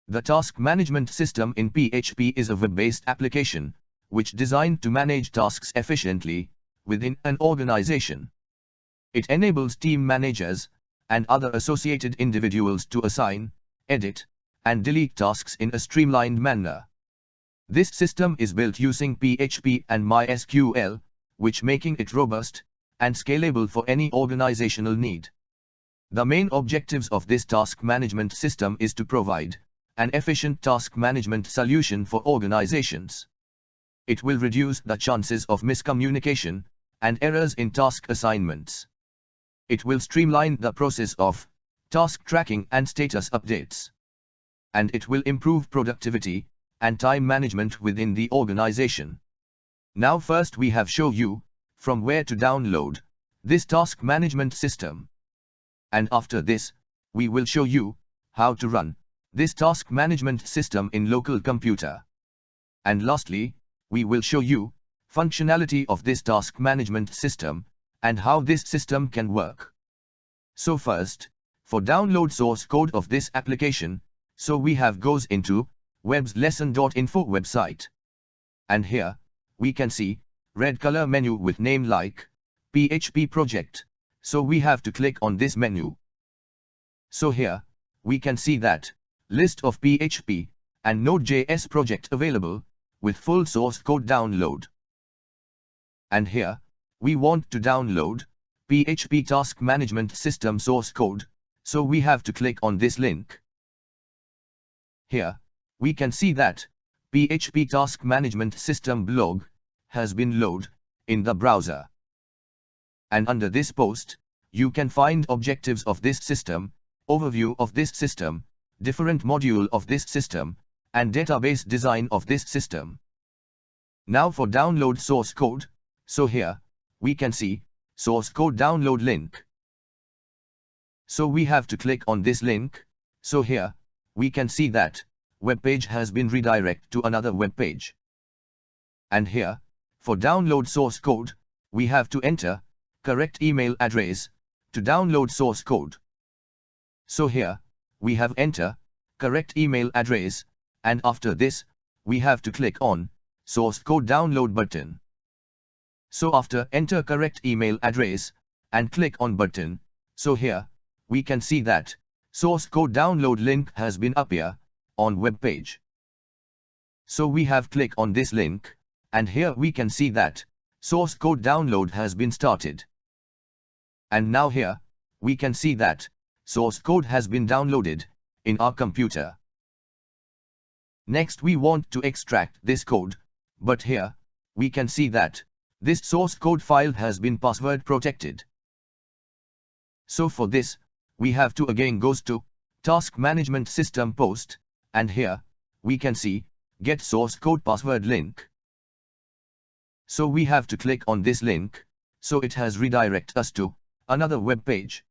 The task management system in PHP is a web-based application, which is designed to manage tasks efficiently within an organization. It enables team managers and other associated individuals to assign, edit, and delete tasks in a streamlined manner. This system is built using PHP and MySQL, which making it robust and scalable for any organizational need. The main objectives of this task management system is to provide an efficient task management solution for organizations. It will reduce the chances of miscommunication and errors in task assignments. It will streamline the process of task tracking and status updates. And it will improve productivity and time management within the organization. Now first we have shown you from where to download this task management system. And after this, we will show you how to run this task management system in local computer. And lastly, we will show you functionality of this task management system and how this system can work. So first, for download source code of this application, so we have goes into Webslesson.info website. And here, we can see red color menu with name like PHP project. So we have to click on this menu. So here, we can see that list of PHP and Node.js project available with full source code download. And here, we want to download PHP task management system source code, so we have to click on this link. Here, we can see that PHP task management system blog has been loaded in the browser. And under this post, you can find objectives of this system, overview of this system, different module of this system, and database design of this system. Now for download source code, so here, we can see source code download link. So we have to click on this link. So here, we can see that web page has been redirected to another web page. And here, for download source code, we have to enter correct email address to download source code. So here, we have enter correct email address, and after this, we have to click on source code download button. So after enter correct email address and click on button, so here, we can see that source code download link has been appear on web page. So we have click on this link, and here we can see that source code download has been started. And now here, we can see that source code has been downloaded in our computer. Next we want to extract this code, but here, we can see that this source code file has been password protected. So for this, we have to again goes to task management system post, and here, we can see get source code password link. So we have to click on this link, so it has redirect us to another web page.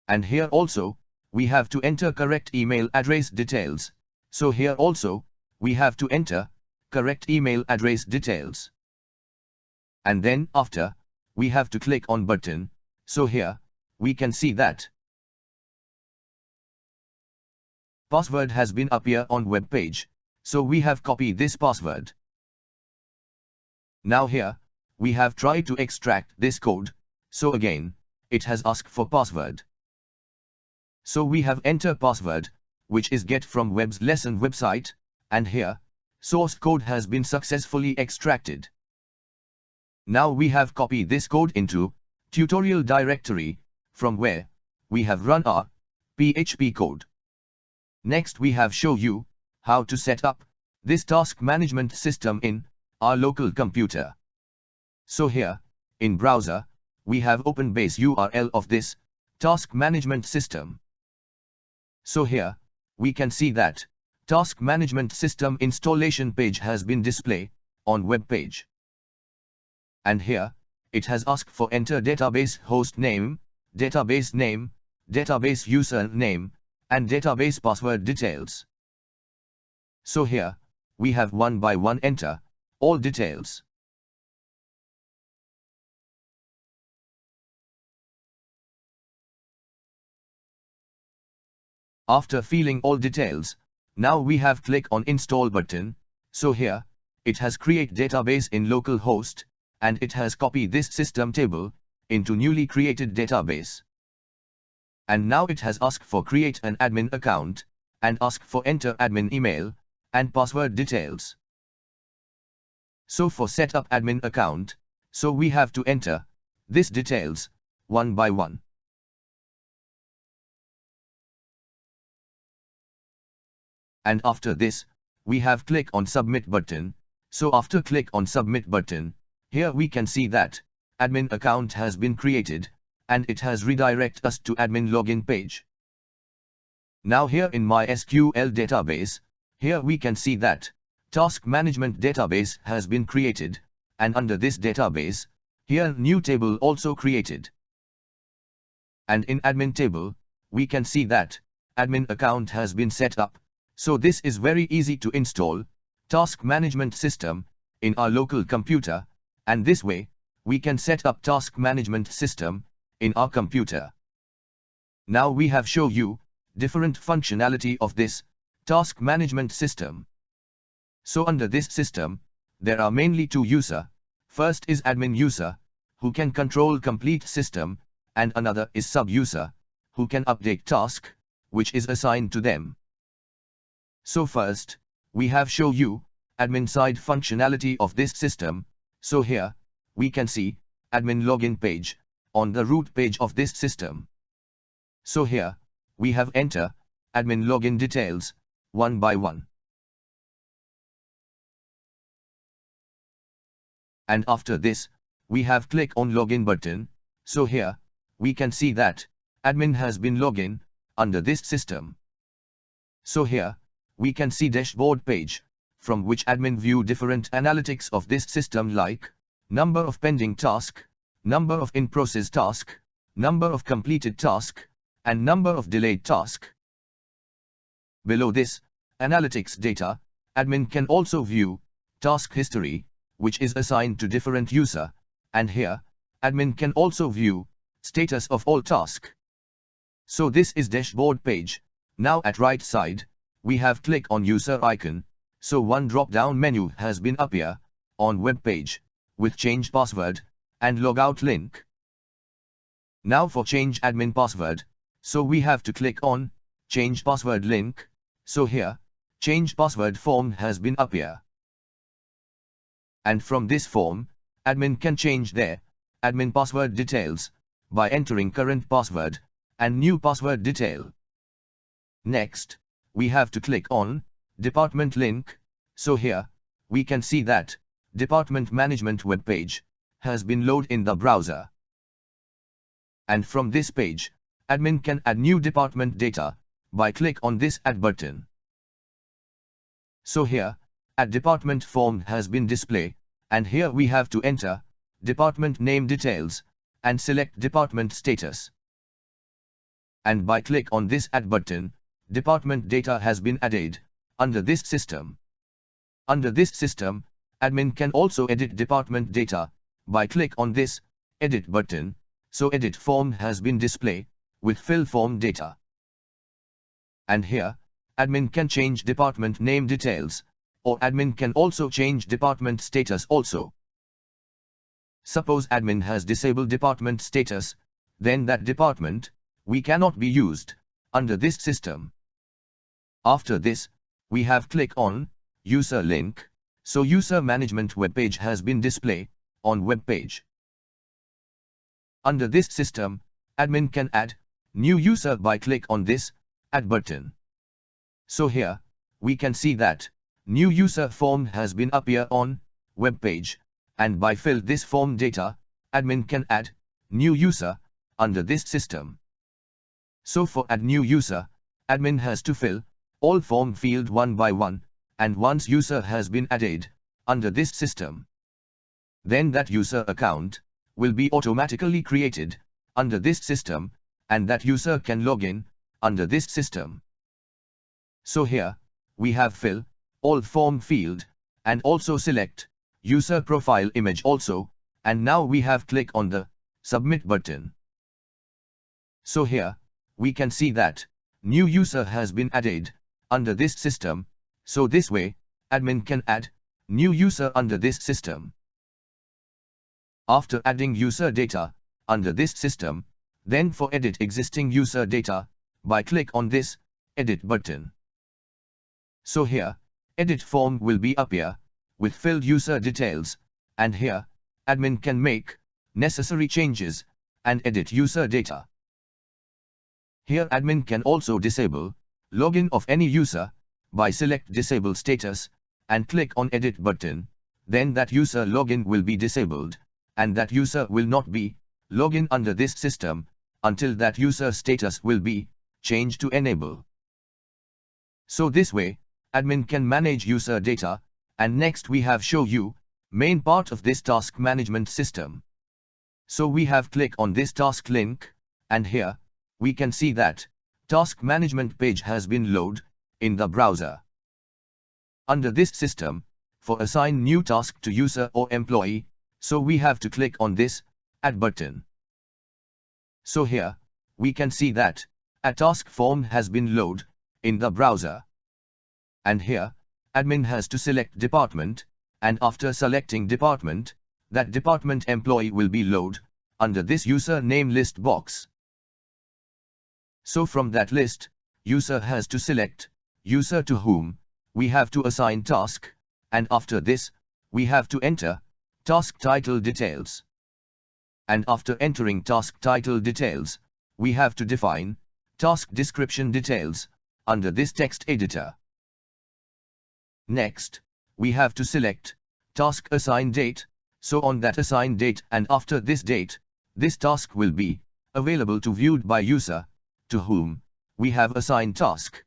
And here also, we have to enter correct email address details. So here also, we have to enter correct email address details. And then after, we have to click on button. So here, we can see that password has been appear on web page. So we have copied this password. Now here, we have tried to extract this code. So again, it has asked for password. So we have enter password, which is get from Webslesson website, and here, source code has been successfully extracted. Now we have copied this code into tutorial directory, from where we have run our PHP code. Next we have show you how to set up this task management system in our local computer. So here, in browser, we have open base URL of this task management system. So here, we can see that task management system installation page has been displayed on web page. And here, it has asked for enter database host name, database user name, and database password details. So here, we have one by one enter all details. After filling all details, Now we have click on install button. So here, it has create database in local host, and it has copy this system table into newly created database. And now it has asked for create an admin account, and ask for enter admin email, and password details. So for set up admin account, so we have to enter this details, one by one. And after this, we have click on submit button. So after click on submit button, here we can see that admin account has been created, and it has redirect us to admin login page. Now here in MySQL database, here we can see that task management database has been created, and under this database, here new table also created. And in admin table, we can see that admin account has been set up. So this is very easy to install task management system in our local computer, and this way, we can set up task management system in our computer. Now we have shown you different functionality of this task management system. So under this system, there are mainly two user. First is admin user, who can control complete system, and another is sub-user, who can update task, which is assigned to them. So first, we have shown you admin side functionality of this system. So here, we can see admin login page on the root page of this system. So here, we have enter admin login details, one by one. And after this, we have click on login button. So here, we can see that admin has been login under this system. So here, we can see dashboard page, from which admin view different analytics of this system like number of pending task, number of in-process task, number of completed task, and number of delayed task. Below this, analytics data, admin can also view task history, which is assigned to different user, and here, admin can also view status of all task. So this is dashboard page. Now at right side, we have click on user icon, so one drop-down menu has been appear on web page with change password and logout link. Now for change admin password, so we have to click on change password link. So here, change password form has been appear. And from this form, admin can change their admin password details by entering current password and new password detail. Next, we have to click on department link. So here, we can see that department management web page has been loaded in the browser. And from this page, admin can add new department data by click on this add button. So here, add department form has been displayed, and here we have to enter department name details and select department status. And by click on this add button, department data has been added under this system. Under this system, admin can also edit department data by click on this edit button. So edit form has been displayed with fill form data. And here, admin can change department name details, or admin can also change department status also. Suppose admin has disabled department status, then that department we cannot be used under this system. After this, we have click on user link, so user management web page has been displayed on web page. Under this system, admin can add new user by click on this add button. So here, we can see that new user form has been appear on web page, and by fill this form data, admin can add new user under this system. So for add new user, admin has to fill all form field one by one, and once user has been added under this system, then that user account will be automatically created under this system, and that user can log in under this system. So here, we have fill all form field, and also select user profile image also, and now we have click on the submit button. So here, we can see that new user has been added under this system, so this way, admin can add new user under this system. After adding user data under this system, then for edit existing user data, by click on this edit button. So here, edit form will be appear with filled user details, and here, admin can make necessary changes and edit user data. Here admin can also disable login of any user by select disable status and click on edit button, then that user login will be disabled, and that user will not be login under this system until that user status will be changed to enable. So this way, admin can manage user data, and next we have show you main part of this task management system. So we have click on this task link, and here, we can see that task management page has been loaded in the browser. Under this system, for assign new task to user or employee, so we have to click on this add button. So here, we can see that a task form has been loaded in the browser. And here, admin has to select department, and after selecting department, that department employee will be loaded under this user name list box. So from that list, user has to select user to whom we have to assign task, and after this, we have to enter task title details. And after entering task title details, we have to define task description details under this text editor. Next, we have to select task assign date, so on that assign date and after this date, this task will be available to viewed by user to whom we have assigned task.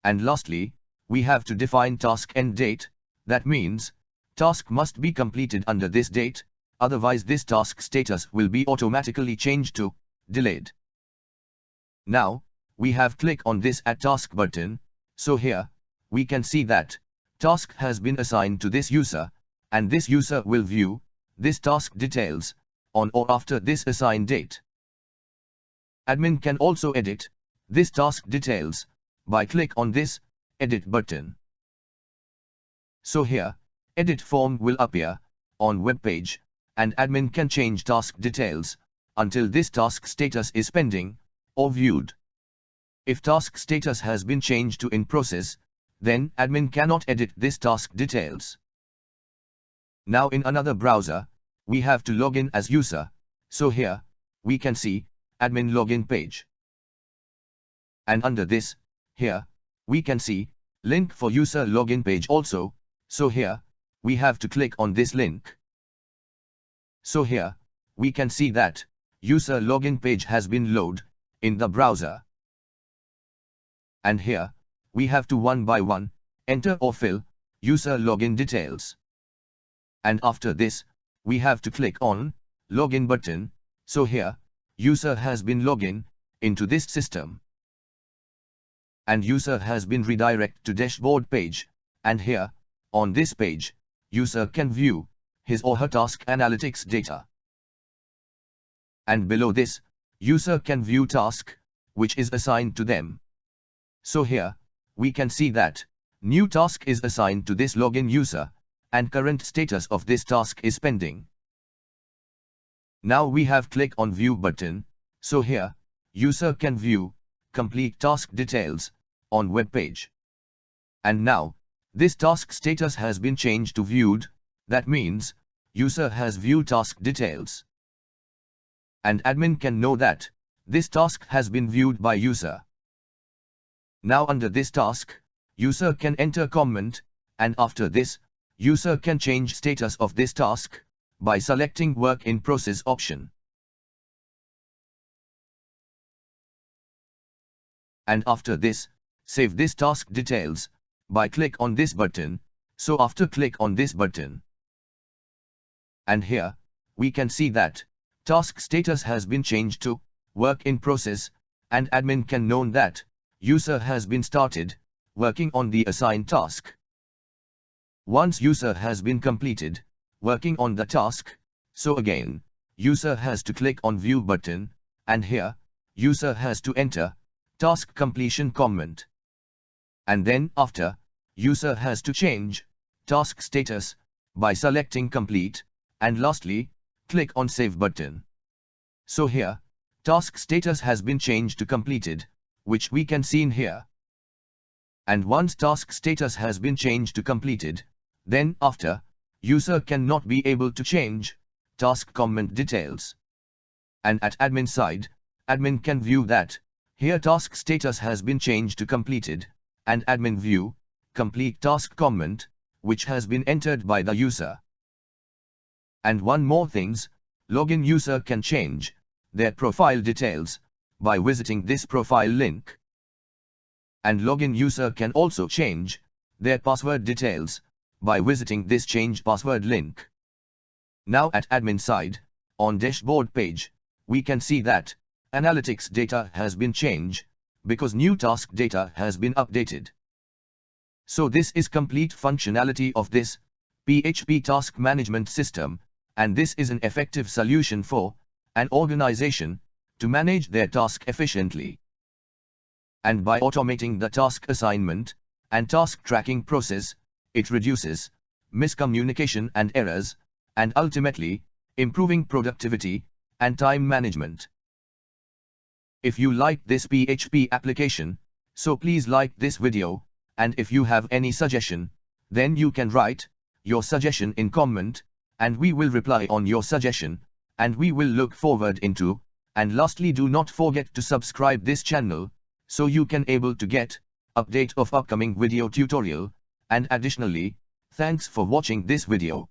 And lastly, we have to define task end date, that means task must be completed under this date, otherwise this task status will be automatically changed to delayed. Now, we have click on this add task button, so here, we can see that task has been assigned to this user, and this user will view this task details on or after this assigned date. Admin can also edit this task details by click on this edit button. So here, edit form will appear on web page, and admin can change task details until this task status is pending or viewed. If task status has been changed to in process, then admin cannot edit this task details. Now in another browser, we have to log in as user, so here, we can see admin login page. And under this, here, we can see link for user login page also, so here, we have to click on this link. So here, we can see that user login page has been loaded in the browser. And here, we have to one by one enter or fill user login details. And after this, we have to click on login button, so here, user has been logged into this system. And user has been redirected to dashboard page, and here, on this page, user can view his or her task analytics data. And below this, user can view task, which is assigned to them. So here, we can see that new task is assigned to this login user, and current status of this task is pending. Now we have click on view button, so here, user can view complete task details on web page. And now, this task status has been changed to viewed, that means, user has viewed task details. And admin can know that this task has been viewed by user. Now under this task, user can enter comment, and after this, user can change status of this task by selecting work in process option. And after this, save this task details by click on this button, so after click on this button. And here, we can see that task status has been changed to work in process, and admin can know that user has been started working on the assigned task. Once user has been completed working on the task, so again, user has to click on view button, and here, user has to enter task completion comment. And then after, user has to change task status by selecting complete, and lastly, click on Save button. So here, task status has been changed to completed, which we can see in here. And once task status has been changed to completed, then after, user cannot be able to change task comment details. And at admin side, admin can view that here task status has been changed to completed, and admin view complete task comment, which has been entered by the user. And one more things, login user can change their profile details by visiting this profile link. And login user can also change their password details by visiting this change password link. Now at admin side, on dashboard page, we can see that analytics data has been changed because new task data has been updated. So this is complete functionality of this PHP task management system, and this is an effective solution for an organization to manage their task efficiently. And by automating the task assignment and task tracking process, it reduces miscommunication and errors, and ultimately, improving productivity and time management. If you like this PHP application, so please like this video, and if you have any suggestion, then you can write your suggestion in comment, and we will reply on your suggestion, and we will look forward into. And lastly, do not forget to subscribe this channel, so you can able to get update of upcoming video tutorial. And additionally, thanks for watching this video.